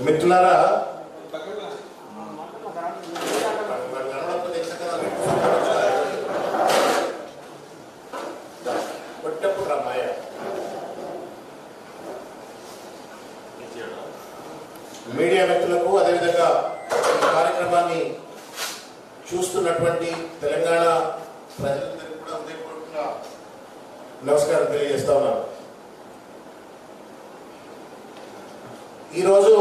మిత్రులారా, మీడియా మిత్రులకు అదేవిధంగా ఈ కార్యక్రమాన్ని చూస్తున్నటువంటి తెలంగాణ ప్రజలందరికీ కూడా హృదయపూర్వకంగా నమస్కారం తెలియజేస్తా ఉన్నాను. ఈరోజు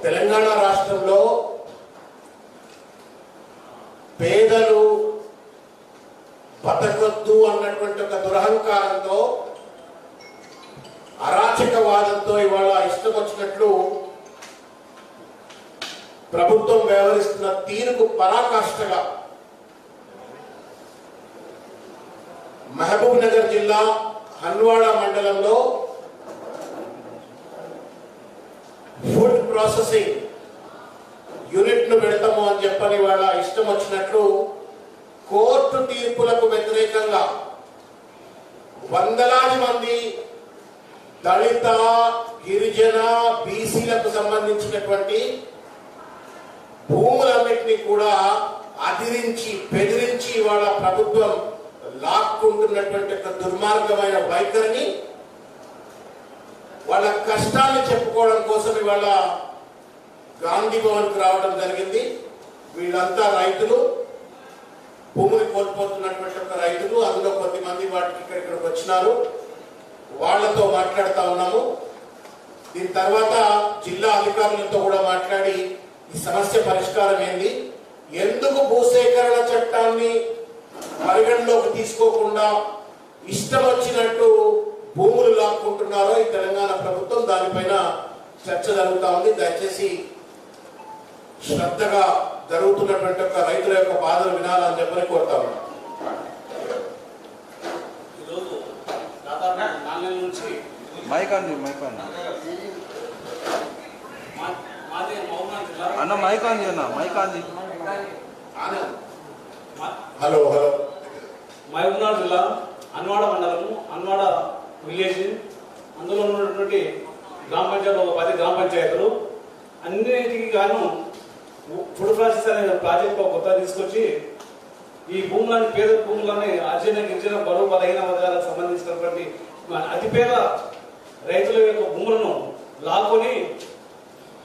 తెలంగాణ రాష్ట్రంలో పేదలు బతకొద్దు అన్నటువంటి ఒక దురహంకారంతో, అరాచకవాదంతో ఇవాళ ఇష్టం వచ్చినట్లు ప్రభుత్వం వ్యవహరిస్తున్న తీరుకు పరాకాష్ఠగా మహబూబ్ నగర్ జిల్లా హన్వాడ మండలంలో ఫుడ్ ప్రాసెసింగ్ యూనిట్ ను పెడతాము అని చెప్పని వాళ్ళ ఇష్టం వచ్చినట్లు కోర్టు తీర్పులకు వ్యతిరేకంగా వందలాది మంది దళిత, గిరిజన, బీసీలకు సంబంధించినటువంటి భూములన్నింటినీ కూడా అదిరించి బెదిరించి వాళ్ళ ప్రభుత్వం లాక్కుంటున్నటువంటి ఒక దుర్మార్గమైన వైఖరిని, వాళ్ళ కష్టాన్ని చెప్పుకోవడం కోసం ఇవాళ గాంధీ భవన్కు రావడం జరిగింది. వీళ్ళంతా రైతులు, భూమిని కోల్పోతున్నటువంటి ఒక రైతులు. అందులో కొద్దిమంది వాటికి ఇక్కడికి వచ్చినారు, వాళ్లతో మాట్లాడుతూ ఉన్నాము. దీని తర్వాత జిల్లా అధికారులతో కూడా మాట్లాడి ఈ సమస్య పరిష్కారం ఏంది, ఎందుకు భూసేకరణ చట్టాన్ని పరిగణలోకి తీసుకోకుండా ఇష్టం వచ్చినట్టు భూములు లాక్కుంటున్నారో ఈ తెలంగాణ ప్రభుత్వం, దానిపైన చర్చ జరుగుతూ ఉంది. దయచేసి శ్రద్ధగా జరుగుతున్నటువంటి ఒక రైతుల యొక్క బాధలు వినాలని చెప్పని కోరుతా ఉన్నాం. హలో హలో మహబూబ్నగర్ జిల్లా హన్వాడ మండలము, హన్వాడ విలేజ్, అందులో ఉన్నటువంటి గ్రామ పంచాయతీలు ఒక 10 గ్రామ పంచాయతీలు, అన్నిటికీ గాను ఫుడ్ ప్రాసెస్ అనే ప్రాజెక్ట్ కొత్త తీసుకొచ్చి ఈ భూములని, పేద భూములని అర్జన గిరిజన బరువు బలహీన వర్గాలకు సంబంధించినటువంటి అతిపేద రైతుల యొక్క భూములను లాక్కొని,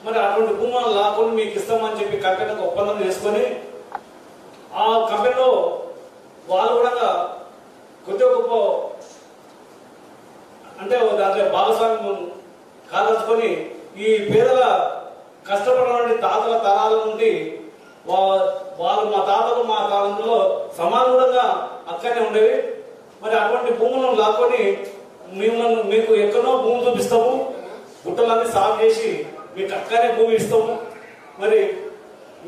మరి అటువంటి భూములను లాక్కొని మీకు ఇస్తామని చెప్పి కంపెనీకి ఒప్పందం చేసుకొని, ఆ కంపెనీలో వాళ్ళు కూడా కొద్దిగా గొప్ప అంటే దాంట్లో భాగస్వామ్యం కాదలుచుకొని ఈ పేదల కష్టపడిన తాతల తరాల నుండి వాళ్ళు మా తాతలు మా కాలంలో సమానంగా అక్కడనే ఉండేవి. మరి అటువంటి భూములను లాక్కొని మీకు ఎక్కడో భూమి చూపిస్తాము, గుట్టలన్నీ సాగు చేసి మీకు అక్కడనే భూమి ఇస్తాము, మరి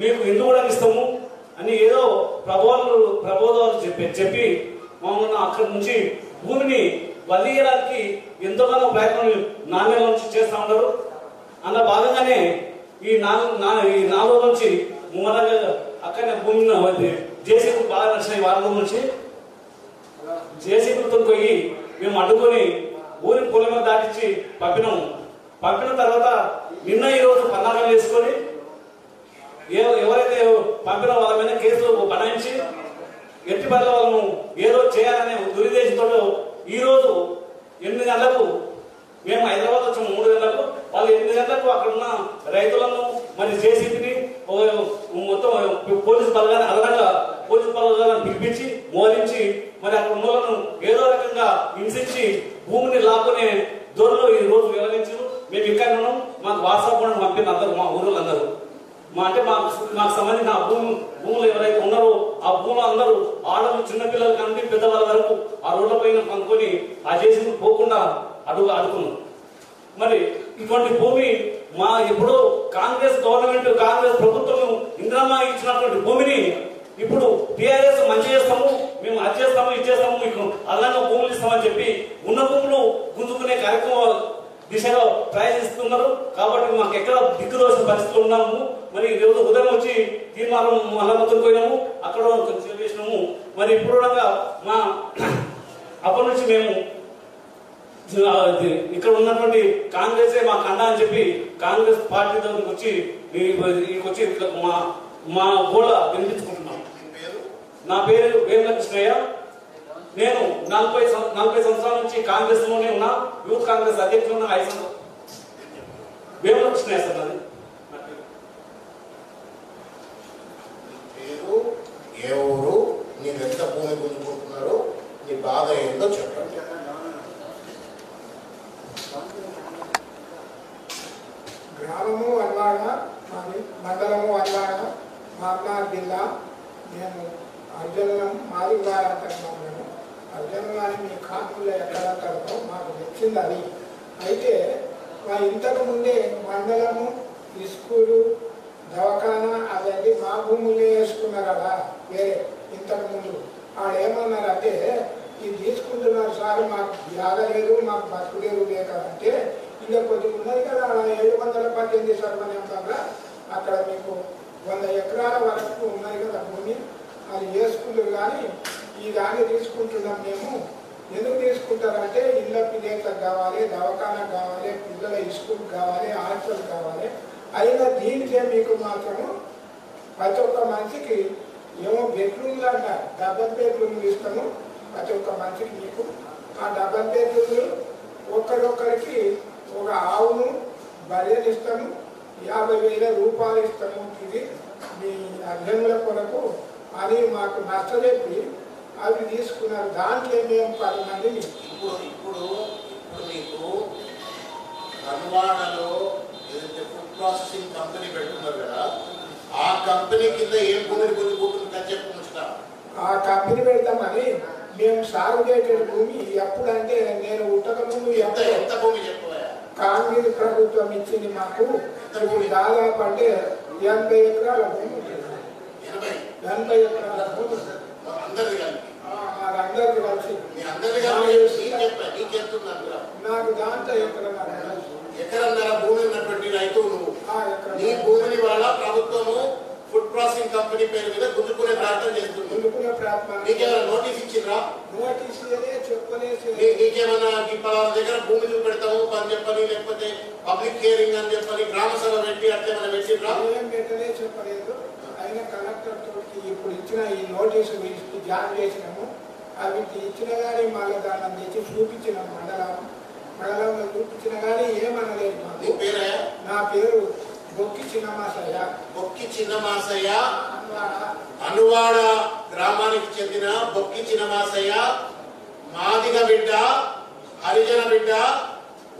మీకు ఇల్లు కూడా ఇస్తాము అని ఏదో ప్రబోధాలు చెప్పి మమ్మల్ని అక్కడి నుంచి భూమిని వదిలేయడానికి ఎంతగానో ప్రయత్నం నాలుగేళ్ల నుంచి చేస్తూ ఉన్నారు. అందులో భాగంగానే ఈ 4 రోజుల నుంచి ముమ్మరంగా అక్కడనే భూమిని జేసీబీ బాగా నచ్చినాయి. వారం నుంచి జేసీబీతో పోయి మేము అడ్డుకొని ఊరి పొలం దాటించి పంపిన తర్వాత నిన్న ఈరోజు పన్నాగం వేసుకొని ఎవరైతే పంపిన వాళ్ళ మీద కేసులు బనాయించి ఎట్టి పట్ల వాళ్ళను ఏదో చేయాలనే దురుద్దేశంతో ఈరోజు 8 గంటలకు మేము హైదరాబాద్ వచ్చాము, 3 గంటలకు వాళ్ళు 8 గంటలకు అక్కడ ఉన్న రైతులను మరి జేసీబీని మొత్తం పోలీసు బలగాన్ని అదనంగా పోలీసు బలగాలను పిలిపించి మోరించి మరి అక్కడ ఉన్న వాళ్ళను ఏదో రకంగా హింసించి భూమిని లాక్కునే ధోరణిలో ఈ రోజు వివరించారు. మేము ఇక్కడ ఉన్నాం, మాకు వాట్సాప్ కూడా పంపిన అందరూ, మా ఊళ్ళందరూ మాకు సంబంధించిన భూములు ఎవరైతే ఉన్నారో ఆ భూములు అందరూ ఆడలు చిన్నపిల్లల కంటే పెద్దవాళ్ళ వరకు ఆ రోడ్ల పైన కనుక్కొని ఆ చేసి పోకుండా అడుగున్నారు. మరి ఇటువంటి భూమి ఎప్పుడో కాంగ్రెస్ గవర్నమెంట్ కాంగ్రెస్ ప్రభుత్వం ఇందిరమ్మ ఇచ్చినటువంటి భూమిని ఇప్పుడు టీఆర్ఎస్ మంచి చేస్తాము, మేము అది చేస్తాము ఇది చేస్తాము, మీకు అలాగే భూములు ఇస్తామని చెప్పి ఉన్న భూములు గుంజుకునే కార్యక్రమం దిశగా ప్రయత్నిస్తున్నారు. కాబట్టి మాకు ఎక్కడ దిక్కుదోసిన పరిస్థితులు ఉన్నాము. మరి ఈరోజు ఉదయం వచ్చి తీర్మానం మళ్ళా మొత్తం పోయినాము, అక్కడ కొంచెం చేసినాము. మరి ఇప్పుడు మా అప్పటి నుంచి మేము ఇక్కడ ఉన్నటువంటి కాంగ్రెసే మా కండ అని చెప్పి కాంగ్రెస్ పార్టీ దగ్గరికి వచ్చి మా గోళ వినిపించుకుంటున్నాం. నా పేరు వేముల కృష్ణయ్య. నేను 40 సంవత్సరాల నుంచి కాంగ్రెస్ లోనే ఉన్నా. యూత్ కాంగ్రెస్ అధ్యక్షులు ఉన్న 5 సంవత్సరాలు. వేముల కృష్ణయ్య సార్ నాది. పేరు, ఏ ఊరు, నీకు ఎంత భూమి గుంజుకుంటున్నారు, నీ బాధ ఏందో చెప్పండి. గ్రామము అల్లాడ, మాది మండలము అల్లాడ, మహబూబాబాద్ జిల్లా. మేము అర్జునం మాది అంటున్నాం. మేము అర్జునాన్ని మీ ఖాతాలో ఎక్కడ కడతాం మాకు తెచ్చింది అది. అయితే మా ఇంతకు ముందే మండలము, స్కూలు, దవాఖానా అదండి మా భూములే వేసుకున్నారు కదా వేరే. ఇంతకు ముందు వాళ్ళు ఏమన్నారంటే ఇది తీసుకుంటున్నారు సార్, మాకు జాగలేదు, మాకు బతుకులేదు లేకంటే ఇంకా కొద్దిగా ఉన్నది కదా 718 సర్వనింపంగా అక్కడ మీకు 100 ఎకరాల వరకు ఉన్నది కదా భూమి, అది వేసుకుంటారు. కానీ ఈ దాన్ని తీసుకుంటున్నాం మేము. ఎందుకు తీసుకుంటారంటే ఇళ్ళ పిల్లలకు కావాలి, దవాఖానా కావాలి, పిల్లల స్కూల్ కావాలి, హాస్టల్ కావాలి. అయినా దీనికే మీకు మాత్రము ప్రతి ఒక్క మనిషికి ఏమో బెడ్రూమ్లు అంటారు, డబల్ బెడ్రూమ్లు ఇస్తాము ప్రతి ఒక్క మనిషికి. మీకు ఆ డబల్ బెడ్రూమ్లు ఒక్కరొక్కరికి ఒక ఆవును బర్రెలు ఇస్తాము, 50,000 రూపాయలు ఇస్తాము. ఇది మీ అర్జనుల కొరకు అని మాకు నచ్చజెప్పి అవి తీసుకున్నారు. దాంట్లో మేము 10 మందిని ఇప్పుడు మీకు హనుమానలో ఏదైతే ఫుడ్ ప్రాసెసింగ్ కంపెనీ పెట్టున్నారు కదా, ఆ కంపెనీ కింద ఏం భూమిని గుంజుకుంటుందని చెప్పి ఉంచుతాం. ఆ కంపెనీ పెడతామని మేము సాగు చేసే భూమి ఎప్పుడంటే నేను ఉట్టక ముందు ఎంత భూమి చెప్పవా? కాంగ్రెస్ ప్రభుత్వం ఇచ్చింది మాకు. ఇప్పుడు దాదాపు అంటే 80 ఎకరాల భూమి ఉంటుంది. 80 ఎకరాల భూమి అందరిది కలిపి మాదందరికీ కలిసి నాకు దాంట్లో ఎకరన్నర భూమి ఉన్నటువంటి రైతు నువ్వు. నీ భూమిని వాళ్ళ ప్రభుత్వము ఫుడ్ ప్రాసెసింగ్ కంపెనీ పేరు మీద గుంజుకునే ప్రయత్నం చేస్తుంది. నీకేమైనా నోటీస్ ఇచ్చిండ్రా? నోటీస్ చెప్పలేదు. నీకేమన్నా ఈ పలానా దగ్గర భూమి చూపెడతాము అని చెప్పని, లేకపోతే పబ్లిక్ హియరింగ్ అని చెప్పని గ్రామ సభ పెట్టి అట్లేమైనా పెట్టిండ్రా? ఏం పెట్టలే, చెప్పలేదు. అయినా కలెక్టర్ తోటి ఇప్పుడు ఇచ్చిన ఈ నోటీసు జారీ చేసినాము. అవి ఇచ్చిన కానీ మళ్ళీ దాన్ని తెచ్చి చూపించినాం. మండలంలో చూపించిన కానీ ఏమనలేదు మాకు. నా పేరు బొక్కి చిన్నమాసయ్య. బొక్కి చిన్నమాసయ్య, అనువాడ గ్రామానికి చెందిన బొక్కి చిన్నమాసయ్య, మాదిగ బిడ్డ, హరిజన బిడ్డ.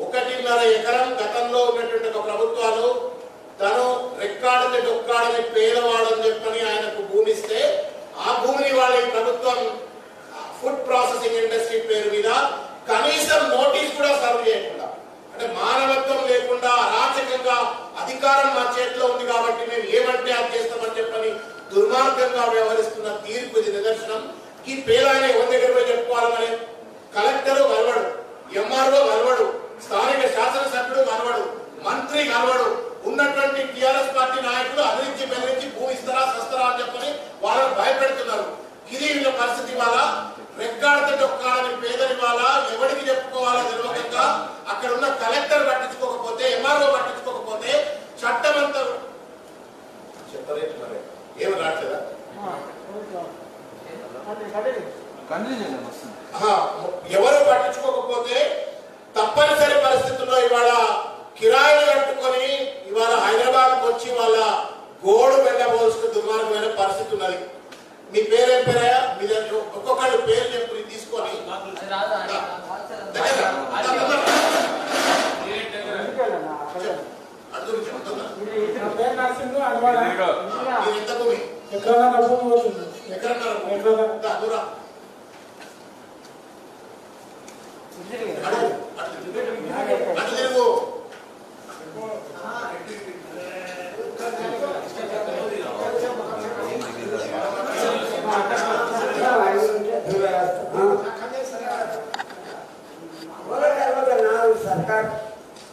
1.5 ఎకరం గతంలో ఉన్నటువంటి ఒక ప్రభుత్వాలు తను రెక్కాడని డొక్కాడని పేదవాడని చెప్పని ఆయనకు భూమి ఇస్తే ఆ భూమిని వాళ్ళ ప్రభుత్వం ఫుడ్ ప్రాసెసింగ్ ఇండస్ట్రీ పేరు మీద కనీసం నోటీస్ కూడా సర్వ్ చేయకుండా, అంటే మానవత్వం లేకుండా అరాచకంగా అధికారం మా చేతిలో ఉంది కాబట్టి మేము ఏమంటే అది చేస్తామని చెప్పని దుర్మార్గంగా వ్యవహరిస్తున్న తీర్పు ఇది నిదర్శనం. ఈ పేదఆయన ఎవరి దగ్గర పోయి చెప్పుకోవాలి? కలెక్టర్ కలవడు, ఎంఆర్ఓ కలవడు, స్థానిక శాసనసభ్యుడు కలవడు, మంత్రి కలవడు. ఉన్నటువంటి టిఆర్ఎస్ పార్టీ నాయకులు అభివృద్ధి బెదిరించి భూమి ఇస్తారా సస్తారా అని చెప్పని వాళ్ళని భయపెడుతున్నారు. ఇది వీళ్ళ పరిస్థితి. వాళ్ళ రెక్కాడితే డొక్కాడని పేదరి వాళ్ళ ఎవరికి చెప్పుకోవాలో తెలియక అక్కడ ఉన్న కలెక్టర్ పట్టించుకోకపోతే, ఎంఆర్ఓ పట్టించుకోకపోతే చట్టం అంతా చెప్పలేదు. మరి ఏమి రాట్లేదా? ఎవరు పట్టించుకోకపోతే తప్పనిసరి పరిస్థితుల్లో ఇవాళ కిరాయిలు కట్టుకొని ఇవాళ హైదరాబాద్కి వచ్చి వాళ్ళ గోడు వెళ్ళబోల్సిన దుర్మార్గమైన పరిస్థితి ఉన్నది. మీ పేరేం పేరయ్యా? మీ దగ్గర ఒక్కొక్కళ్ళు పేరు చెప్పి తీసుకొని నరసింహు అనువాడ ఎక్కడ భూమి పోతుంది ఎక్కడ దూరా అటు తిరుగు సర్కార్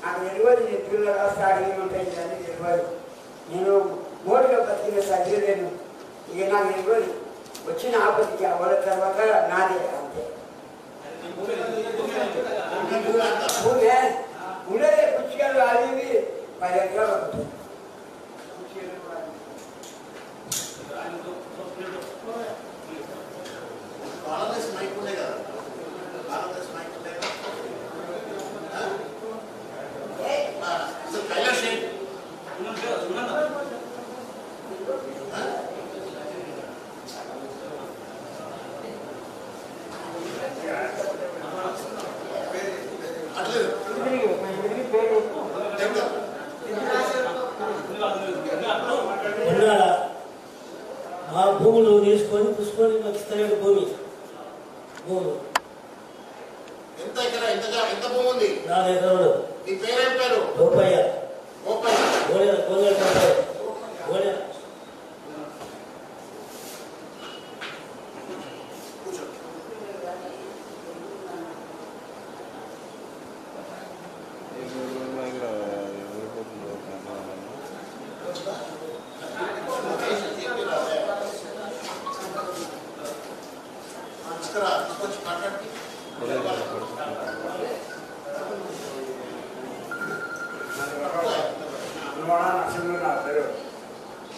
నాకు తెలియదు ఎప్పుడు రాష్ట్ర అడిగి ఉంటాయి అని తెలియదు. నేను మోడీలో బతికిన సరిలేను. ఇక నాకు తెలియదు వచ్చిన ఆపత్తికి అవ్వల తర్వాత నాదే అంతే. భూమి ఉండేదే పుచ్చికాయలు అది 10 ఎకరాలు అవుతుంది. ఆ భూములు తీసుకొని పుష్కొని ఖచ్చితమైన భూమి ఎంత భూమి ఉంది? 4 ఎకరాలు. నీ పేరేం పేరు? గోపయ్య.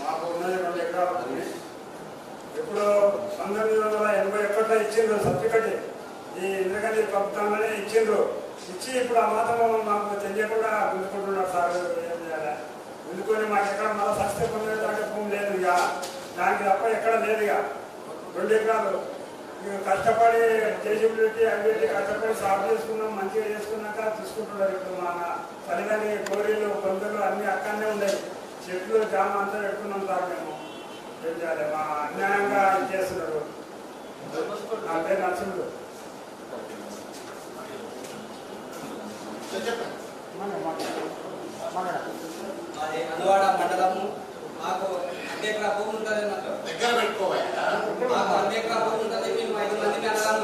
మాకు ఉన్నది 2 ఎకరాల భూమి. ఇప్పుడు 1981లో ఇచ్చిండ్రు సర్టిఫికెట్. ఈ ఇంద్రగంధి ప్రభుత్వంలోనే ఇచ్చిండ్రు. ఇచ్చి ఇప్పుడు ఆ మాత్రం మాకు తెలియకుండా గుంజుకుంటున్నారు సార్. ఏం చేయాలి? గుంజుకొని మాకు ఎక్కడ మళ్ళీ సస్తే పొందేదంటే భూమి లేదు. ఇక దానికి తప్ప ఎక్కడ లేదు. ఇక 2 ఎకరాలు కష్టపడి చేసిబిలిటీ అవి కష్టపడి సాగు చేసుకున్నాం. మంచిగా చేసుకున్నాక తీసుకుంటున్నారు. ఇప్పుడు మా తల్లిదండ్రి కోరీలు గొంతులు అన్నీ అక్కడనే ఉన్నాయి. చెట్లు జామ అంతా పెట్టుకున్నాం సార్. మేము ఏం చేయాలి? మా అన్యాయంగా చేస్తున్నారు. నా పేరు నరసింహుడు. అందువాడ మండలము. మాకు 2 ఎకరాల భూమి ఉంటుంది. దగ్గర పెట్టుకోవాలి. మాకు 2 ఎకరాల భూమి ఉంటుంది. మేము 5 మందిని అన్నదానం.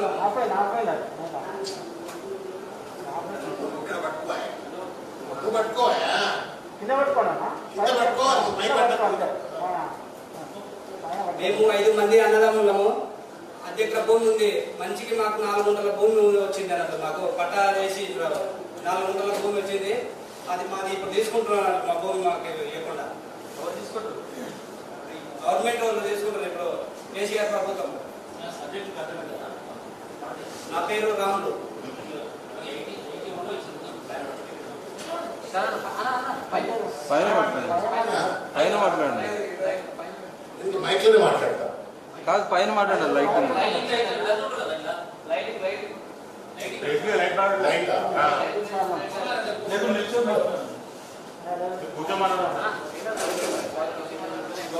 మేము 5 మంది అన్నదమ్ములము. 2 ఎకరాల భూమి ఉంది. మంచికి మాకు 4 గుంటల భూమి వచ్చింది అన్నట్టు. మాకు పట్టా వేసి 4 గుంటల భూమి వచ్చింది. అది మాది ఇప్పుడు తీసుకుంటున్నారు. మా భూమి మాకు ఇవ్వకుండా గవర్నమెంట్ వాళ్ళు తీసుకుంటారు. ఇప్పుడు కేసీఆర్ ప్రభుత్వం. నా పేరు రాముడు. పైన మాట్లాడండి. కాదు పైన మాట్లాడాలి. లైట్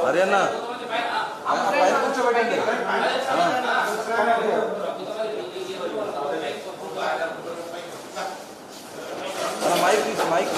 అరే అన్న పైన కూర్చోబెట్టండి. మైక్ తీసి మైక్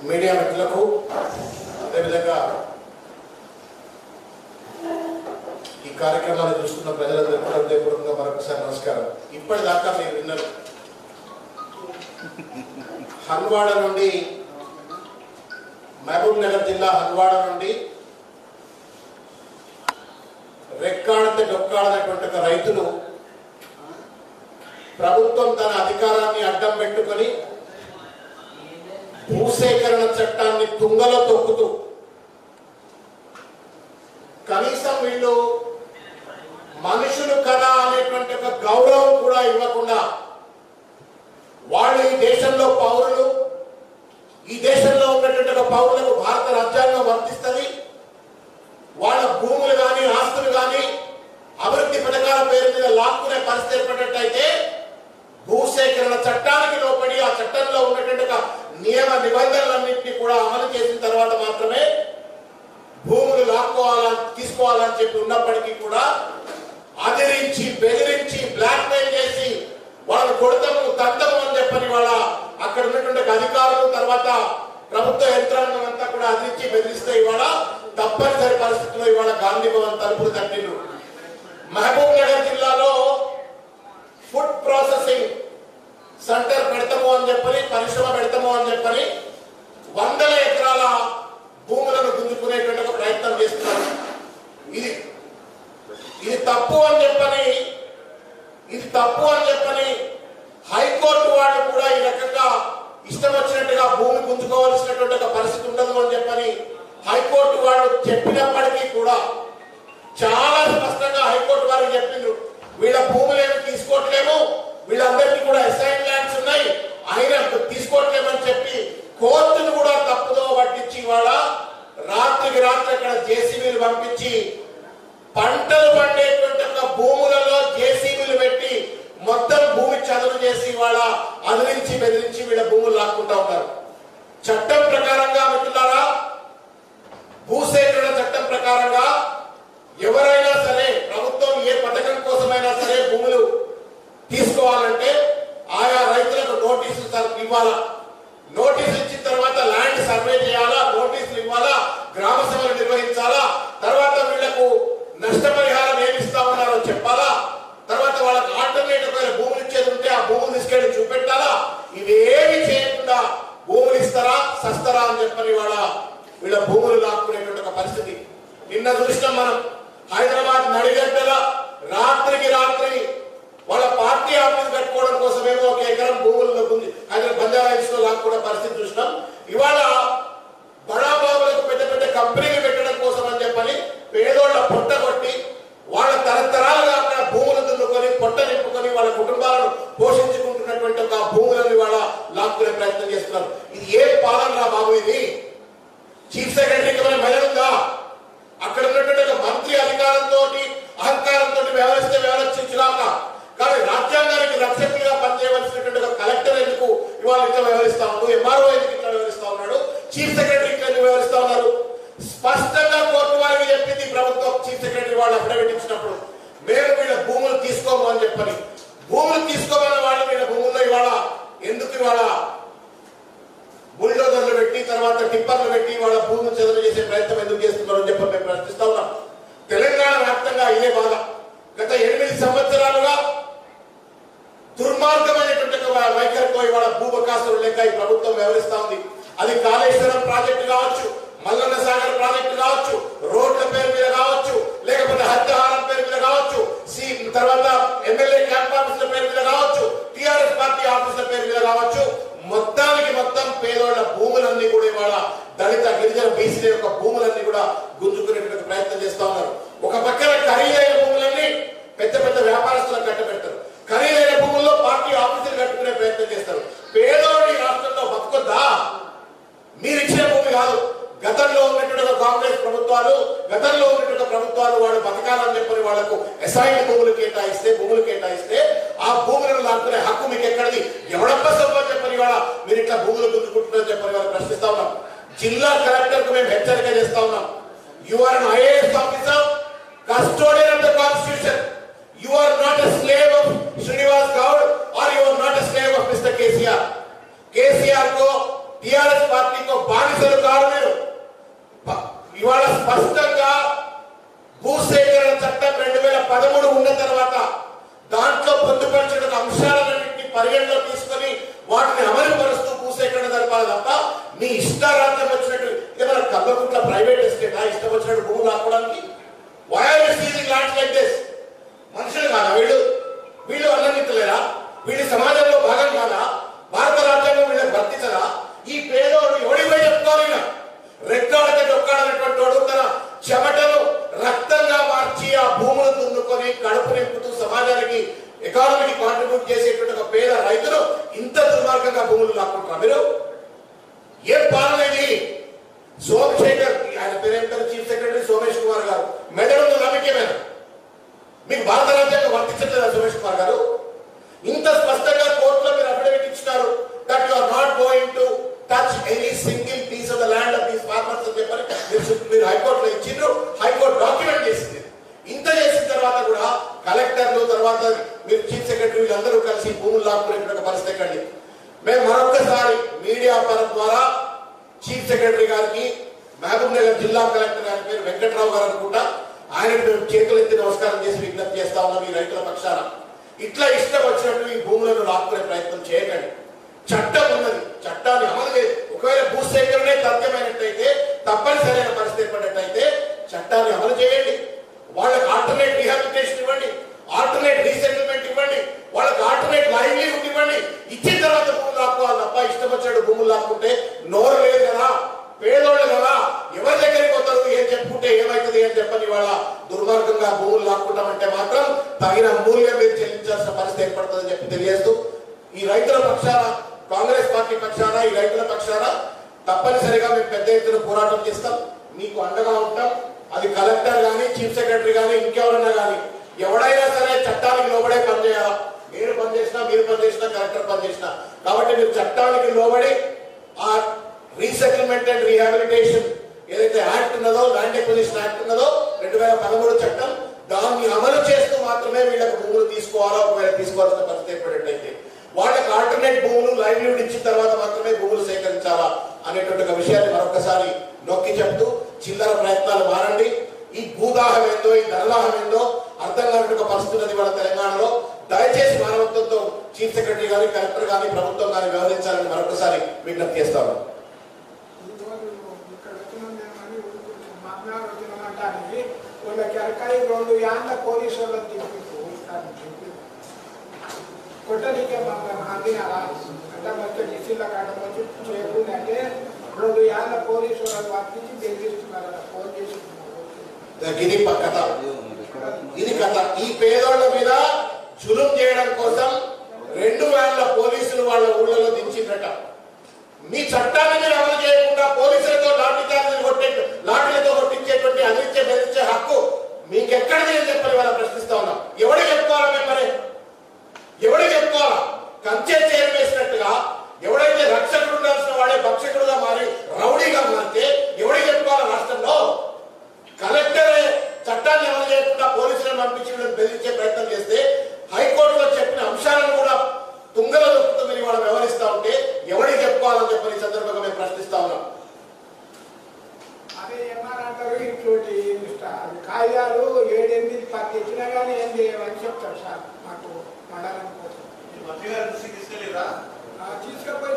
మీడియా మిత్రులకు అదేవిధంగా ఈ కార్యక్రమాన్ని చూస్తున్న ప్రజలందరికీ కూడా హృదయపూర్వకంగా మరొకసారి నమస్కారం. ఇప్పటిదాకా మీరు విన్నారు హన్వాడ నుండి, మహబూబ్ నగర్ జిల్లా హన్వాడ నుండి రెక్కాడితే డొక్కాడనటువంటి ఒక రైతులు ప్రభుత్వం తన అధికారాన్ని అడ్డం పెట్టుకొని భూసేకరణ చట్టాన్ని తుంగలో తొక్కుతూ కనీసం వీళ్ళు మనుషులు కదా అనేటువంటి ఒక గౌరవం కూడా ఇవ్వకుండా వాళ్ళు ఈ దేశంలో పౌరులు, ఈ దేశంలో ఉన్నటువంటి ఒక పౌరులకు భారత రాజ్యాంగం వర్తిస్తుంది, వాళ్ళ భూములు కానీ ఆస్తులు కానీ అభివృద్ధి పథకాల పేరు మీద లాక్కునే పరిస్థితి ఏర్పడినట్టయితే భూసేకరణ చట్టానికి లోపడి ఆ చట్టంలో ఉన్నటువంటి ఒక నియమ నిబంధనలన్నింటినీ కూడా అమలు చేసిన తర్వాత మాత్రమే భూములు తీసుకోవాలని చెప్పి ఉన్నప్పటికీ కూడా అదిరించి బెదిరించి బ్లాక్ మెయిల్ చేసి వాళ్ళని కొడతాము తంతము అని చెప్పని వాళ్ళ అక్కడ ఉన్నటువంటి అధికారులు తర్వాత ప్రభుత్వ యంత్రాంగం అంతా కూడా అదిరించి బెదిరిస్తే ఇవాళ తప్పనిసరి పరిస్థితుల్లో ఇవాళ గాంధీ భవన్ తలుపులు తట్టిండ్రు. మహబూబ్ నగర్ జిల్లాలో ఫుడ్ ప్రాసెసింగ్ సెంటర్ పెడతాము అని చెప్పని, పరిశ్రమ పెడతాము అని చెప్పని 100 ఎకరాల భూములను గుంజుకునేటువంటి ఒక ప్రయత్నం చేస్తున్నారు. ఇది తప్పు అని చెప్పని హైకోర్టు వాళ్ళు కూడా ఈ రకంగా ఇష్టం వచ్చినట్టుగా భూమి గుంజుకోవాల్సినటువంటి ఒక పరిస్థితి ఉండదు అని చెప్పని హైకోర్టు వాళ్ళు చెప్పినప్పటికీ కూడా చాలా స్పష్టంగా హైకోర్టు వారికి చెప్పిండ్రు, వీళ్ళ భూములేమి తీసుకోవట్లేము, వీళ్ళందరికీ కూడా అసైన్ ల్యాండ్స్ ఉన్నాయి, అయినా తీసుకోవట్లేమని చెప్పి కోర్టును కూడా తప్పుదో పట్టించి వాళ్ళ రాత్రికి రాత్రి అక్కడ జేసీబీలు పంపించి పంటలు పండేటువంటి ఒక భూములలో జేసీబీలు పెట్టి మొత్తం భూమి చదును చేసి వాళ్ళ అదిరించి బెదిరించి వీళ్ళ భూములు లాక్కుంటా ఉన్నారు. చట్టం ప్రకారంగా మిత్రులారా, భూసేకరణ చట్టం ప్రకారంగా ఎవరైనా సరే ప్రభుత్వం ఏ పథకం కోసమైనా సరే భూములు తీసుకోవాలంటే ఆయా రైతులకు నోటీసులు ఇవ్వాలా, నోటీసులు ఇచ్చిన తర్వాత ల్యాండ్ సర్వే చేయాలా, నోటీసులు ఇవ్వాలా, గ్రామ సభలు నిర్వహించాలా, తర్వాత వీళ్లకు నష్టపరిహారం ఏమి ఇస్తా ఉన్నారో చెప్పాలా, తర్వాత వాళ్ళకి ఆల్టర్నేటివ్ భూములు ఇచ్చేది ఉంటే ఆ భూములు తీసుకెళ్లి చూపెట్టాలా. ఇవేమి చేయకుండా భూములు ఇస్తారా సస్తారా అని చెప్పని వీళ్ళ భూములు లాక్కునేటువంటి ఒక పరిస్థితి నిన్న చూసినాం మనం. హైదరాబాద్ నడిగడ్డల రాత్రికి రాత్రి వాళ్ళ పార్టీ ఆఫీస్ కట్టుకోవడం కోసమేమో 1 ఎకరం భూముల్లో హైదరాబాద్ బంజారా హిల్స్ లో లాక్కునే పరిస్థితి చూసినాం. ఇవాళ బడాబాబులకు పెద్ద పెద్ద కంపెనీలు పెట్టడం కోసం అని చెప్పని పేదోళ్ల పొట్ట కొట్టి వాళ్ళ తరతరాలుగా అక్కడ భూములు దున్నుకొని పొట్ట నింపుకొని వాళ్ళ కుటుంబాలను పోషించుకుంటున్నటువంటి ఒక భూములను వాళ్ళ లాక్కునే ప్రయత్నం చేస్తున్నారు. ఇది ఏ పాలన రా బాబు? ఇది చీఫ్ సెక్రటరీకి ఏమైనా భయం ఉందా? అక్కడ ఉన్నటువంటి ఒక మంత్రి అధికారంతో అహంకారంతో వ్యవహరించలాక, కానీ రాజ్యాంగానికి రక్షకులుగా పనిచేయవలసినటువంటి ఒక కలెక్టర్ ఎందుకు ఇవాళ ఇట్లా వ్యవహరిస్తా ఉన్నాడు, ఎంఆర్ఓ ఎందుకు ఇట్లా వ్యవహరిస్తా ఉన్నాడు, చీఫ్ సెక్రటరీ ఇట్లా వ్యవహరిస్తా ఉన్నారు? స్పష్టంగా కోర్టు వారికి చెప్పింది ప్రభుత్వం. చీఫ్ సెక్రటరీ వాళ్ళు అఫిడవిట్ ఇచ్చినప్పుడు మేము వీళ్ళ భూములు తీసుకోము అని చెప్పని, భూములు తీసుకోమన్న వాళ్ళు వీళ్ళ భూముల్లో ఇవాళ ఎందుకు ఇవాళ బుల్డోజర్లు పెట్టి తర్వాత టిప్పర్లు పెట్టి వాళ్ళ భూములు చదువు చేసే ప్రయత్నం ఎందుకు చేస్తున్నారు అని చెప్పి మేము ప్రశ్నిస్తా ఉన్నాం. తెలంగాణ వ్యాప్తంగా ఇదే బాధ. గత 8 సంవత్సరాలుగా దుర్మార్గమైనటువంటి వైఖరితో ఇవాళ భూబకాసులు లెక్క ఈ ప్రభుత్వం వ్యవహరిస్తా ఉంది. అది కాళేశ్వరం ప్రాజెక్టు కావచ్చు, మల్లన్న సాగర్ ప్రాజెక్టు కావచ్చు, రోడ్ల పేరు మీద కావచ్చు, లేకపోతే హత్యాహారం పేరు మీద కావచ్చు, తర్వాత ఎమ్మెల్యే క్యాంప్ ఆఫీసుల పేరు మీద కావచ్చు, టిఆర్ఎస్ పార్టీ ఆఫీసుల పేరు మీద కావచ్చు, మొత్తానికి మొత్తం పేదోళ్ల భూములన్నీ కూడా ఇవాళ దళిత గిరిజన బీసీల యొక్క భూములన్నీ కూడా గుంజుకునేటువంటి ప్రయత్నం చేస్తా ఉన్నారు. ఒక పక్కన ఖరీదైన భూములన్నీ పెద్ద పెద్ద వ్యాపారస్తులకు కట్టబెడతారు, ఖరీదైన భూముల్లో పార్టీ ఆఫీసులు కట్టుకునే ప్రయత్నం చేస్తారు. పేదోడు ఈ రాష్ట్రంలో బతుకొద్దా? మీరు ఇచ్చిన భూమి కాదు. గతంలో ఉన్నటువంటి కాంగ్రెస్ ప్రభుత్వాలు, గతంలో ఉన్నటువంటి ప్రభుత్వాలు వాళ్ళు బతకాలని చెప్పని వాళ్లకు అసైన్ భూములు కేటాయిస్తే ఆ భూములను లాక్కునే హక్కు మీకు ఎక్కడిది? ఎవడబ్బా సొప్పని చెప్పని వాళ్ళ మీరు ఇట్లా భూములు గుంజుకుంటున్నారని చెప్పని వాళ్ళు ప్రశ్నిస్తా ఉన్నాం. జిల్లా కలెక్టర్ కు మేము హెచ్చరిక చేస్తా ఉన్నాం. You are an IAS officer, custodian of the constitution. You are not a slave of Srinivas Gaud or you are not a slave of Mr. KCR. KCR को टीआरएस पार्टी को ఉన్న తర్వాత దాంట్లో పొందుపరిచిన అంశాలన్నింటినీ పరిగణలో తీసుకొని వాటిని అమలుపరుస్తూ భూసేకరణ జరపాలి తప్ప మీ ఇష్టారాజ్యం వచ్చినట్టు ఏమైనా కల్వకుంట్ల ప్రైవేట్ ఎస్టేట్ ఇష్టం వచ్చినట్టు భూములు ఆపుకోవడానికి మనుషులు కాదా వీళ్ళు అన్నమిత్తలేరా? వీళ్ళు సమాజంలో భాగం కాదా? భారత రాజ్యాంగం వీళ్ళకి వర్తించరా? ఈ పేదోడు ఎవడిపై చెప్పుకోవాలి? రెక్కాడక డొక్కాడనటువంటి వాడు తన చెమటను రక్తంగా మార్చి ఆ భూములు దున్నుకొని కడుపు నింపుతూ సమాజానికి ఎకానమీకి కాంట్రిబ్యూట్ చేసేటువంటి ఒక పేద రైతులు ఇంత దుర్మార్గంగా భూములు లాక్కుంటారా మీరు? ఏం పాలన ఇది? సోమశేఖర్ ఆయన పేరేంటారు, చీఫ్ సెక్రటరీ సోమేష్ కుమార్ గారు మెదడులో నమ్మకమైన మీకు భారత రాజ్యాంగం వర్తించట్లేదా? సోమేష్ కుమార్ గారు ఇంత స్పష్టంగా కోర్టులో మీరు అఫిడవిట్ ఇచ్చినారు that you are not going to touch any single piece of the land of these farmers అని చెప్పని మీరు హైకోర్టులో ఇచ్చిండ్రు. హైకోర్టు డాక్యుమెంట్ చేసింది. ఇంత చేసిన తర్వాత కూడా కలెక్టర్లు తర్వాత మీరు చీఫ్ సెక్రటరీ వీళ్ళందరూ కలిసి భూములు లాక్కునేటువంటి పరిస్థితి ఎక్కండి. మేము మరొకసారి మీడియా పరం ద్వారా చీఫ్ సెక్రటరీ గారికి, మహబూబ్ నగర్ జిల్లా కలెక్టర్ గారి పేరు వెంకట్రావు గారు అనుకుంటా, ఆయనకు మేము చేతులు ఎత్తి నమస్కారం చేసి విజ్ఞప్తి చేస్తా ఉన్నాం. ఈ రైతుల పక్షాన ఇట్లా ఇష్టం వచ్చినట్టు ఈ భూములను లాక్కునే ప్రయత్నం చేయకండి. చట్టం ఉన్నది, చట్టాన్ని అమలు చేసి ఒకవేళ భూసేకరణే తథ్యమైనట్టయితే, తప్పనిసరైన పరిస్థితి ఏర్పడినట్టయితే చట్టాన్ని అమలు చేయండి. వాళ్ళకి ఆల్టర్నేట్ రీహాబిలిటేషన్ ఇవ్వండి, ఆల్టర్నేట్ రీసెటిల్మెంట్ ఇవ్వండి, వాళ్ళకి ఆల్టర్నేట్ లైవ్లీహుడ్ ఇవ్వండి. ఇచ్చిన తర్వాత భూములు లాక్కోవాలి తప్ప ఇష్టం వచ్చాడు భూములు లాక్కుంటే నోరు లేదు కదా, పేదోళ్ళు కదా, ఎవరి దగ్గరికి పోతారు, ఏం చెప్పుకుంటే ఏమైతుంది అని చెప్పని వాళ్ళ దుర్మార్గంగా భూములు లాక్కుంటామంటే మాత్రం తగిన మూల్యం మీరు చెల్లించాల్సిన పరిస్థితి ఏర్పడుతుందని చెప్పి తెలియజేస్తూ ఈ రైతుల పక్షాన, కాంగ్రెస్ పార్టీ పక్షాన, ఈ రైతుల పక్షాన తప్పనిసరిగా మేము పెద్ద ఎత్తున పోరాటం చేస్తాం, మీకు అండగా ఉంటాం. అది కలెక్టర్ కానీ, చీఫ్ సెక్రటరీ కానీ, ఇంకెవరన్నా కానీ ఎవడైనా సరే చట్టానికి లోబడే పనిచేయాలా. నేను పనిచేసినా, మీరు పనిచేసినా, కలెక్టర్ పనిచేసినా. కాబట్టి మీరు చట్టానికి లోబడి ఆ రీసెటిల్మెంట్ అండ్ రీహాబిలిటేషన్ ఏదైతే యాక్ట్ ఉన్నదో, ల్యాండ్ ఎక్విజిషన్ యాక్ట్ ఉన్నదో 2013 చట్టం, దాన్ని అమలు చేస్తూ మాత్రమే వీళ్ళకి భూములు తీసుకోవాలా. ఒకవేళ తీసుకోవాల్సిన పరిస్థితి ఏర్పడినట్టయితే వాళ్ళకి ఆల్టర్నేట్ భూములు లైవ్లీహుడ్ ఇచ్చిన తర్వాత మాత్రమే భూములు సేకరించాలా అనేటువంటి ఒక విషయాన్ని మరొకసారి నొక్కి చెప్తూ చిల్లర ప్రయత్నాలు మారండి. ఈ భూదాహం ఏందో, ఈ ధనదాహం ఏందో అర్థం కాని ఒక పరిస్థితి ఉన్నది వాళ్ళ తెలంగాణలో. దయచేసి మానవత్వంతో చీఫ్ సెక్రటరీ గాని, కలెక్టర్ గాని, ప్రభుత్వం గాని వ్యవహరించాలని మరొకసారి విజ్ఞప్తి చేస్తాను. వాళ్ళకి అరకాయ 2 ఏళ్ళ పోలీసు వాళ్ళని కొట్టనికే అందినారా అంటే మొత్తం డిసిల కాడ వచ్చి చేయకుందంటే 2 ఏళ్ళ పోలీసు వాళ్ళని పంపించి బెదిరిస్తున్నారు, ఫోన్ చేస్తున్నారు. ఇది కథ. ఈ పేదోళ్ల మీద జులుం చేయడం కోసం 2 ఏళ్ల పోలీసులు వాళ్ళ ఊళ్ళలో దించిందట. మీ చట్టాన్ని మీరు అమలు చేయకుండా పోలీసులతో లాఠీలతో కొట్టించేటువంటి అందించే బెదిరించే హక్కు మీకెక్కడిది అని చెప్పని వాళ్ళ ప్రశ్నిస్తా ఉన్నాం. ఎవడికి చెప్పుకోవాలా మిమ్మల్ని? ఎవడికి చెప్పుకోవాలా? కంచె చేరు వేసినట్టుగా ఎవడైతే రక్షకుడు ఉండాల్సిన వాడే భక్షకుడుగా మారి రౌడీగా మారితే ఎవడికి చెప్పుకోవాలా? రాష్ట్రంలో కలెక్టరే చట్టాన్ని అమలు చేయకుండా పోలీసులను పంపించి బెదిరించే ప్రయత్నం చేస్తే, హైకోర్టులో చెప్పిన అంశాలను కూడా తుంగలో దొక్కుతూ మీరు వాళ్ళు వ్యవహరిస్తా ఉంటే ఎవరికి చెప్పుకోవాలని చెప్పని సందర్భంగా మేము ప్రశ్నిస్తా ఉన్నాం. అదే ఏమన్నారంటారు, ఇటువంటి కాగితాలు 7, 8, 10 ఇచ్చినా కానీ ఏం చేయమని చెప్తారు సార్ మాకు మండలం కోసం. తీసుకపోయి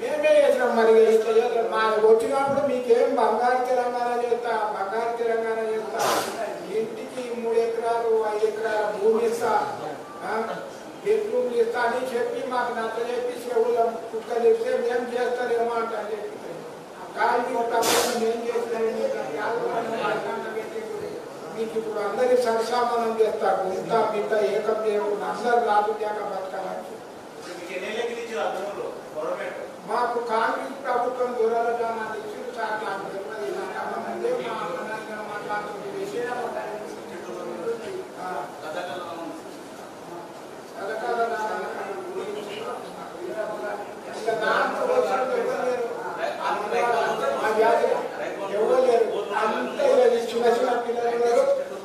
మేమే చేసినాం. మరి మా వచ్చినప్పుడు మీకేం బంగారు తెలంగాణ చేస్తా, బంగారు తెలంగాణ చేస్తా, ఇంటికి 3 ఎకరాలు 5 ఎకరాల భూమి ఇస్తా, బెడ్రూమ్లు ఇస్తా అని చెప్పి మాకు నచ్చ చెప్పి చెవుల కుక్కలు ఇస్తే మేము చేస్తారేమో అంట అని చెప్పి గాలి మేము చేసిన మీకు ఇప్పుడు అందరి సంక్షామనం చేస్తారు. ఇంత మిగతా ఏకం చేయకుండా అందరు లాభం చేయక బతకాలని మాకు కాంగ్రెస్ ప్రభుత్వం దురదనాలు ఇచ్చి సార్ నాకు మాట్లాడుతుంది విషయం చిన్న చిన్న పిల్లలు లేరు,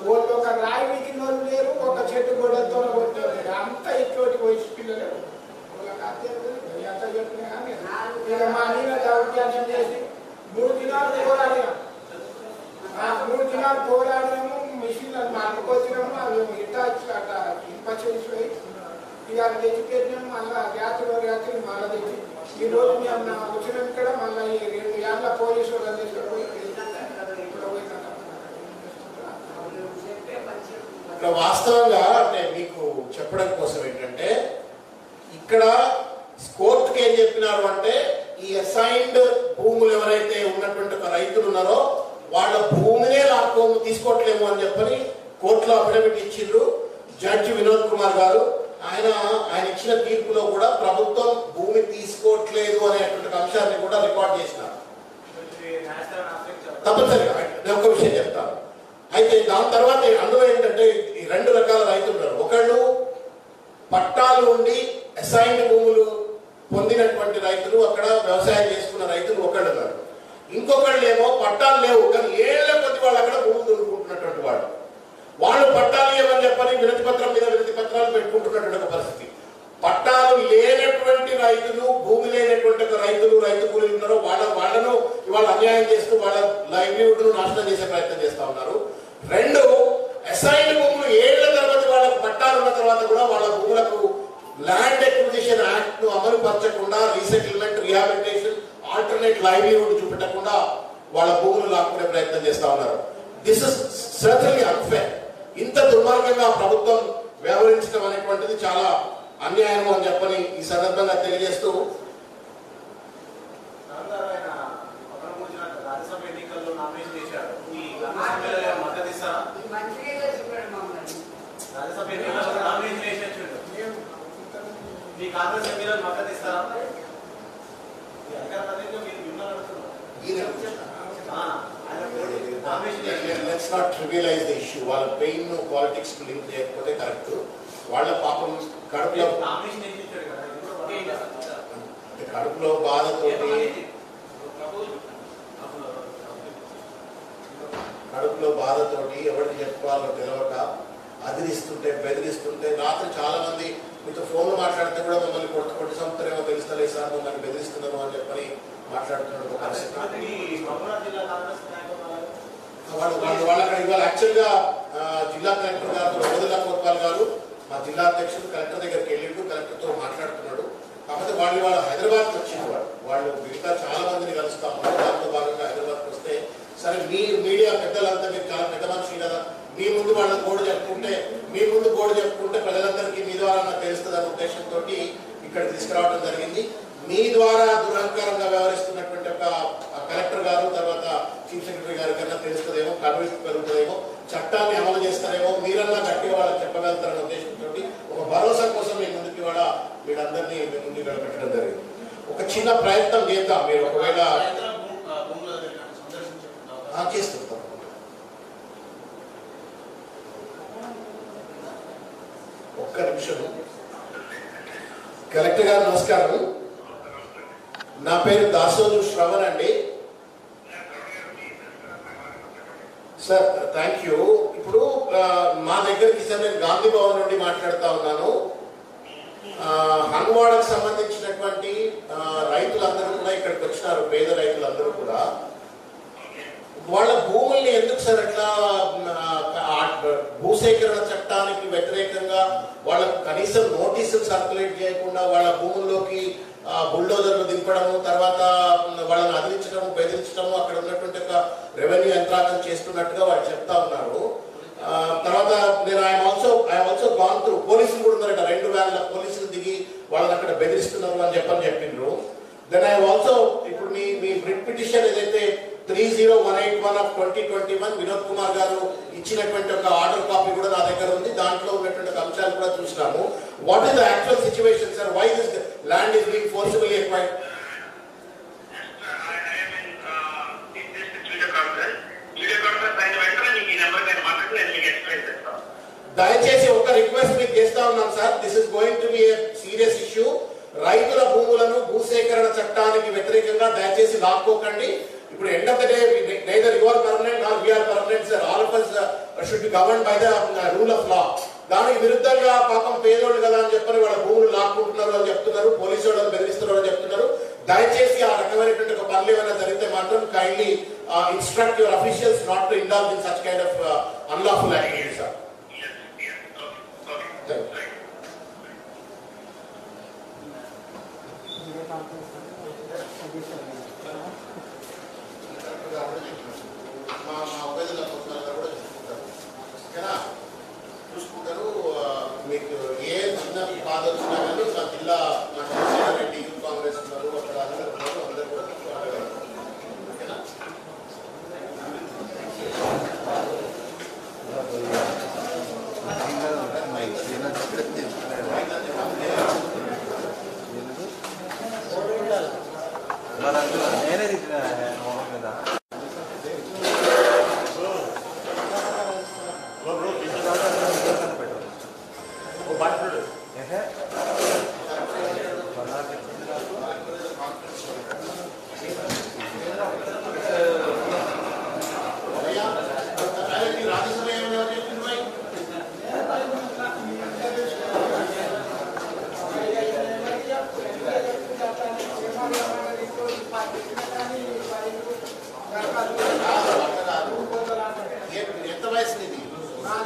వాళ్ళు ఒక రాయి వీకిన వాళ్ళు లేరు, ఒక చెట్టు గొడవతో కొట్టారు, అంతా ఇటువంటి వయసు పిల్లలు వాళ్ళకి ఎంత చెప్పినా కానీ ఇక మా మీద దౌర్జన్యం చేసి 3 దినాలు కూడా ఇవాళ తెచ్చి పెట్టినాం, మళ్ళీ రాత్రి మళ్ళీ తెచ్చి ఈ రోజు మేము వచ్చినాం ఇక్కడ మళ్ళీ ఈ 2 ఏళ్ళ పోలీసు వాళ్ళు తీసుకుపోయి ఇక్కడ వాస్తవంగా అంటే మీకు చెప్పడం కోసం ఏంటంటే ఇక్కడ కోర్టుకి ఏం చెప్పినారు అంటే ఈ అసైన్డ్ భూములు ఎవరైతే ఉన్నటువంటి ఒక రైతులు ఉన్నారో వాళ్ళ భూమినే తీసుకోవట్లేము అని చెప్పని కోర్టులో అఫిడవిట్ ఇచ్చిండ్రు జడ్జి వినోద్ కుమార్ గారు. ఆయన ఇచ్చిన తీర్పులో కూడా ప్రభుత్వం భూమి తీసుకోవట్లేదు అనేటువంటి అంశాన్ని కూడా రికార్డ్ చేసినారు. తప్పనిసరిగా నేను ఒక విషయం చెప్తాను. అయితే దాని తర్వాత అందులో ఏంటంటే ఈ 2 రకాల రైతులు ఉన్నారు. ఒకళ్ళు పట్టాలు ఉండి అసైన్డ్ భూములు పొందినటువంటి రైతులు, అక్కడ వ్యవసాయం చేసుకున్న రైతులు ఒకళ్ళు ఉన్నారు. ఇంకొకళ్ళు ఏమో పట్టాలు లేవు కానీ ఏళ్ల కొద్ది వాళ్ళు అక్కడ భూములు దున్నుకుంటున్నటువంటి వాళ్ళు పట్టాలు ఏమని చెప్పని వినతి పత్రం మీద వినతి పత్రాలు పెట్టుకుంటున్నటువంటి ఒక పరిస్థితి. పట్టాలు లేనటువంటి రైతులు, భూమి లేనటువంటి రైతులు, రైతు కూలీలు ఉన్నారో వాళ్ళను ఇవాళ అన్యాయం చేస్తూ వాళ్ళ లైవ్లీహుడ్ ను నాశనం చేసే ప్రయత్నం చేస్తా ఉన్నారు. 2 అసైన్డ్ భూములు ఏళ్ల తర్వాత వాళ్ళకు పట్టాలు ఉన్న తర్వాత కూడా వాళ్ళ భూములకు ల్యాండ్ ఎక్విజిషన్ యాక్ట్ ను అమలు పరచకుండా, రీసెటిల్మెంట్, రిహాబిలిటేషన్, ఆల్టర్నేట్ లైవ్లీహుడ్ చూపెట్టకుండా వాళ్ళ భూములు లాక్కునే ప్రయత్నం చేస్తా ఉన్నారు. This is certainly unfair. ఇంత దుర్మార్గంగా ప్రభుత్వం వ్యవహరించడం అనేటువంటిది చాలా అన్యాయం అని చెప్పని ఈ సందర్భంగా తెలియజేస్తూ let's not trivialize the issue. వాళ్ళ పెయిన్ పాలిటిక్స్ లింక్ చేయకపోతే కరెక్ట్. వాళ్ళ పాపం కడుపులో బాధతోటి ఎవరికి చెప్పుకోవాలో తెలియక అదిరిస్తుంటే బెదిరిస్తుంటే రాత్రి చాలా మంది మీతో ఫోన్లో మాట్లాడితే కూడా మమ్మల్ని కొట్టి సంపుతారేమో తెలుస్తలేదు సార్, మమ్మల్ని బెదిరిస్తున్నాము అని చెప్పని మాట్లాడుతున్న ఒక పరిస్థితి. వాళ్ళు అక్కడ ఇవాళ యాక్చువల్గా జిల్లా కలెక్టర్ గారు రఘుదుల్లా కోత్వాల్ గారు మా జిల్లా అధ్యక్షుడు కలెక్టర్ దగ్గరికి వెళ్ళిండు, కలెక్టర్తో మాట్లాడుతున్నాడు. కాకపోతే వాళ్ళు హైదరాబాద్కి వచ్చింది. వాళ్ళు మిగతా చాలా మందిని కలుస్తా ఉన్నారు. దాంతో భాగంగా హైదరాబాద్కి వస్తే సరే మీరు మీడియా పెద్దలంతా మీరు చాలా పెద్ద మనిషి కదా, మీ ముందు వాళ్ళ గోడు చెప్పుకుంటే ప్రజలందరికీ మీ ద్వారా నాకు తెలుస్తుంది అనే ఉద్దేశంతో ఇక్కడ తీసుకురావడం జరిగింది. మీ ద్వారా దురహంకారంగా వ్యవహరిస్తున్నటువంటి ఒక కలెక్టర్ గారు, తర్వాత చీఫ్ సెక్రటరీ గారి కన్నా తెలుస్తుందేమో, కన్విన్స్ పెరుగుతుందేమో, చట్టాన్ని అమలు చేస్తారేమో, మీరన్నా గట్టిగా వాళ్ళకి చెప్పగలుగుతారనే ఉద్దేశంతో ఒక భరోసా కోసం మీ ముందుకి వీళ్ళందరినీ మీ ముందుకు పెట్టడం జరిగింది. ఒక చిన్న ప్రయత్నం చేద్దాం. మీరు ఒకవేళ చేస్తుంటాం. ఒక్క నిమిషం. కలెక్టర్ గారు నమస్కారం. నా పేరు దాసోజు శ్రవణ్ అండి. Sir thank you. ఇప్పుడు మా దగ్గరికి సార్ నేను గాంధీ భవన్ నుండి మాట్లాడుతా ఉన్నాను. హన్వాడకు సంబంధించినటువంటి రైతులందరూ కూడా ఇక్కడికి వచ్చినారు, పేద రైతులందరూ కూడా. వాళ్ళ భూముల్ని ఎందుకు సార్ అట్లా భూసేకరణ చట్టానికి వ్యతిరేకంగా వాళ్ళకు కనీసం నోటీసులు సర్క్యులేట్ చేయకుండా వాళ్ళ భూముల్లోకి బుల్డోజర్లు దింపడము, తర్వాత వాళ్ళని అదిలించడము, బెదిరించడము, అక్కడ ఉన్నటువంటి ఒక రెవెన్యూ యంత్రాంగం చేస్తున్నట్టుగా వాళ్ళు చెప్తా ఉన్నారు. తర్వాత నేను ఐ ఆల్సో గాన్ త్రూ, పోలీసులు కూడా ఉన్నారట, 2 వ్యాన్ల పోలీసులు దిగి వాళ్ళని అక్కడ బెదిరిస్తున్నారు అని చెప్పిండ్రు. దెన్ ఐ ఆల్సో ఇప్పుడు మీ రిట్ పిటిషన్ ఏదైతే 30181 of 2021 వినోద్ కుమార్ గారు ఇచ్చినటువంటి ఒక ఆర్డర్ కాపీ కూడా నా దగ్గర ఉంది. దాంట్లో ఉన్నటువంటి అంశాలు కూడా చూసినాము. What is the actual situation sir? Why this land is being forcibly acquired? దయచేసి ఒక రిక్వెస్ట్ మీకు చేస్తా ఉన్నాం sir. This is going to be a serious issue. రైతుల భూములను భూసేకరణ చట్టానికి వ్యతిరేకంగా దయచేసి లాక్కోకండి. ఇప్పుడు end of the day neither you are permanent nor we are permanent sir. All of us should be governed by the rule of law. దానికి విరుద్ధంగా పాపం పేదోళ్ళు కదా అని చెప్పని వాళ్ళ భూములు లాక్కుంటున్నారు అని చెప్తున్నారు, పోలీసు వాళ్ళని బెదిరిస్తున్నారు అని చెప్తున్నారు. దయచేసి ఆ రకమైనటువంటి ఒక పనులు ఏమైనా జరిగితే మాత్రం kindly instruct your officials not to indulge in such kind of unlawful activities sir. బాధ వచ్చినా కానీ మా జిల్లా మా రెడ్డి యూత్ కాంగ్రెస్ ఉన్నారు, అక్కడ అందరూ ఉన్నారు, అందరూ కూడా ఓకేనా. నేనే తిట్టిన మొహం మీద. ఎంత వయసు ఇది? हाँ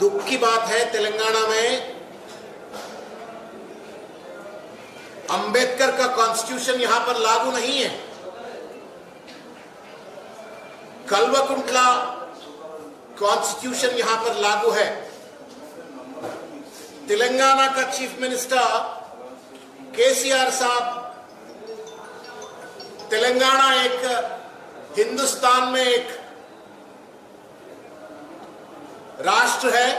दुख की बात है, तेलंगाना में अंबेडकर का कॉन्स्टिट्यूशन यहां पर लागू नहीं है। कल्वकुंटला कॉन्स्टिट्यूशन यहां पर लागू है। तेलंगाना का चीफ मिनिस्टर केसीआर साहब, तेलंगाना एक हिंदुस्तान में एक राष्ट्र है,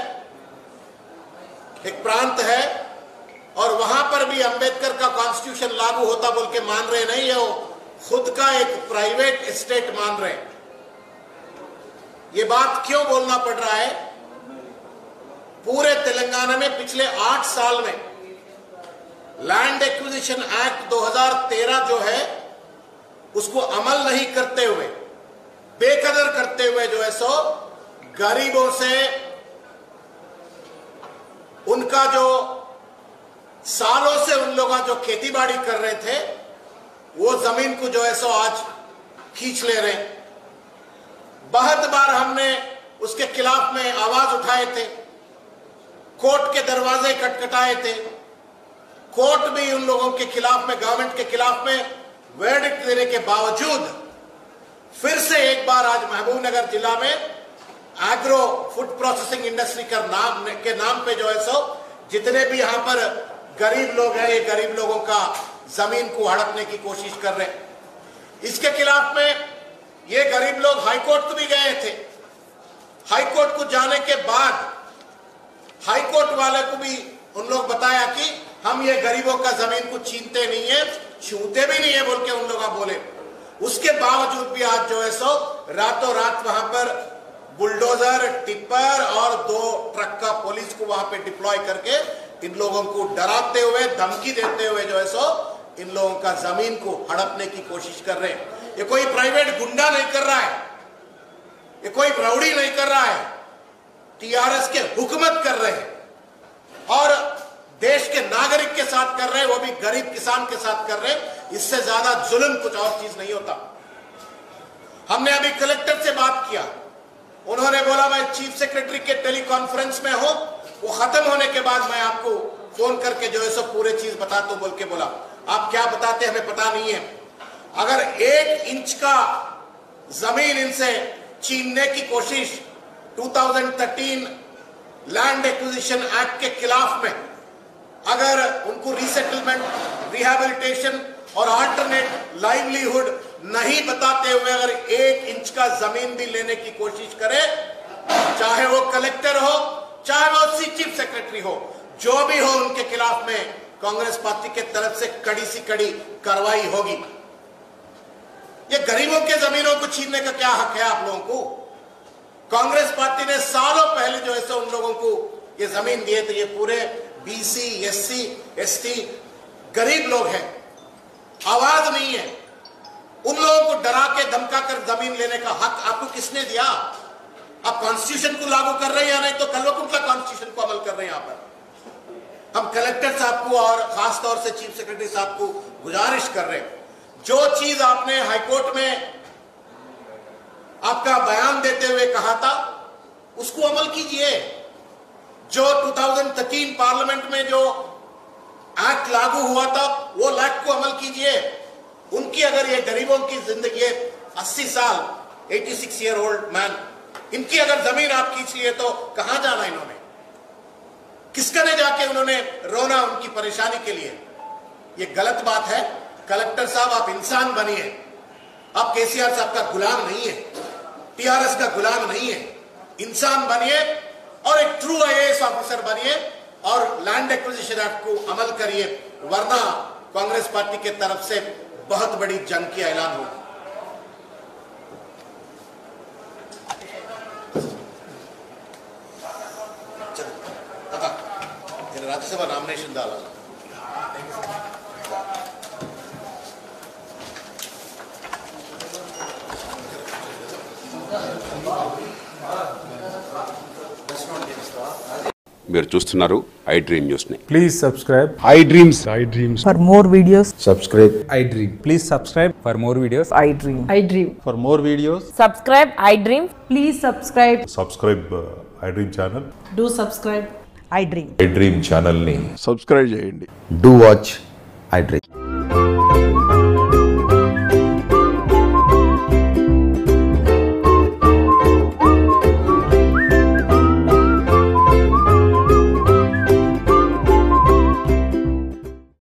एक प्रांत है, और वहां पर भी अंबेडकर का कॉन्स्टिट्यूशन लागू होता बोल के मान रहे नहीं है, वो खुद का एक प्राइवेट स्टेट मान रहे हैं। ये बात क्यों बोलना पड़ रहा है? पूरे तेलंगाना में पिछले 8 साल में लैंड एक्विजिशन एक्ट 2013 जो है उसको अमल नहीं करते हुए, बेकदर करते हुए जो है सो गरीबों से उनका जो सालों से उन लोग जो खेती बाड़ी कर रहे थे वो जमीन को जो है सो आज खींच ले रहे हैं। बहुत बार हमने उसके खिलाफ में आवाज उठाए थे, कोर्ट के दरवाजे खटखटाए थे, कोर्ट भी उन लोगों के खिलाफ में, गवर्नमेंट के खिलाफ में वर्डिक्ट देने के बावजूद फिर से एक बार आज महबूबनगर जिला में एग्रो फूड प्रोसेसिंग इंडस्ट्री के नाम पे जो है सो जितने भी यहां पर गरीब लोग हैं, ये गरीब लोगों का जमीन को हड़पने की कोशिश कर रहे हैं। इसके खिलाफ में ये गरीब लोग हाईकोर्ट भी गए थे। हाईकोर्ट को जाने के बाद हाईकोर्ट वाले को भी उन लोग बताया कि हम ये गरीबों का जमीन को छीनते नहीं है, छूते भी नहीं है बोल के उन लोग बोले। उसके बावजूद भी आज जो है सो रातों रात वहां पर बुलडोजर, टिप्पर और 2 ट्रक का पुलिस को वहां पे डिप्लॉय करके इन लोगों को डराते हुए, धमकी देते हुए जो है सो इन लोगों का जमीन को हड़पने की कोशिश कर रहे हैं। ये कोई प्राइवेट गुंडा नहीं कर रहा है, ये कोई रउडी नहीं कर रहा है, टीआरएस के हुकूमत कर रहे हैं और देश के नागरिक के साथ कर रहे हैं, वो भी गरीब किसान के साथ कर रहे हैं। इससे ज्यादा जुल्म कुछ और चीज नहीं होता। हमने अभी कलेक्टर से बात किया, उन्होंने बोला मैं चीफ सेक्रेटरी के टेली कॉन्फ्रेंस में हूं, वो खत्म होने के बाद मैं आपको फोन करके जो है सब पूरे चीज बताता हूं बोल के बोला। आप क्या बताते हमें पता नहीं है। अगर 1 इंच का जमीन इनसे छीनने की कोशिश 2013 लैंड एक्विजिशन एक्ट के खिलाफ में अगर उनको रीसेटलमेंट, रिहैबिलिटेशन और अल्टरनेट लाइवलीहुड नहीं बताते हुए अगर 1 इंच का जमीन भी लेने की कोशिश करे, चाहे वो कलेक्टर हो, चाहे वो चीफ सेक्रेटरी हो, जो भी हो, उनके खिलाफ में कांग्रेस पार्टी के तरफ से कड़ी सी कड़ी कार्रवाई होगी। ये गरीबों के जमीनों को छीनने का क्या हक है आप लोगों को? कांग्रेस पार्टी ने सालों पहले जो है उन लोगों को ये जमीन दिए थे। ये पूरे बीसी, एससी, एसटी गरीब लोग हैं, आवाज नहीं है। उन लोगों को डरा के धमका कर जमीन लेने का हक आपको किसने दिया? आप कॉन्स्टिट्यूशन को लागू कर रहे हैं या नहीं तो कल्वकुंटला कॉन्स्टिट्यूशन को अमल कर रहे हैं। यहां पर हम कलेक्टर साहब को और खास तौर से चीफ सेक्रेटरी साहब को गुजारिश कर रहे हैं, जो चीज आपने हाईकोर्ट में आपका बयान देते हुए कहा था उसको अमल कीजिए। जो 2013 पार्लियामेंट में जो एक्ट लागू हुआ था वो एक्ट को अमल कीजिए। उनकी अगर ये गरीबों की जिंदगी 80 साल 86 ईयर ओल्ड मैन, इनकी अगर जमीन आप खींच लिए तो कहां जाना इन्होंने? किसका ने जाके उन्होंने रोना उनकी परेशानी के लिए? ये गलत बात है। कलेक्टर साहब आप इंसान बनिए, आप केसीआर साहब का गुलाम नहीं है, टीआरएस का गुलाम नहीं है। इंसान बनिए और एक ट्रू आईएएस ऑफिसर बनिए और लैंड एक्विजिशन एक्ट को अमल करिए, वरना कांग्रेस पार्टी के तरफ से बहुत बड़ी जंग की ऐलान होगी। राज्यसभा नॉमिनेशन डाला। మీరు చూస్తున్నారు ఐ డ్రీమ్ న్యూస్ని. Please subscribe. I dreams. For more videos, Subscribe. I Dream. Please subscribe for more videos. I Dream. I Dream. For more videos. Subscribe, I Dream. Please subscribe. Subscribe I dream channel. Do subscribe, I Dream. I dream ఛానల్ని subscribe చేయండి. Do watch I Dream.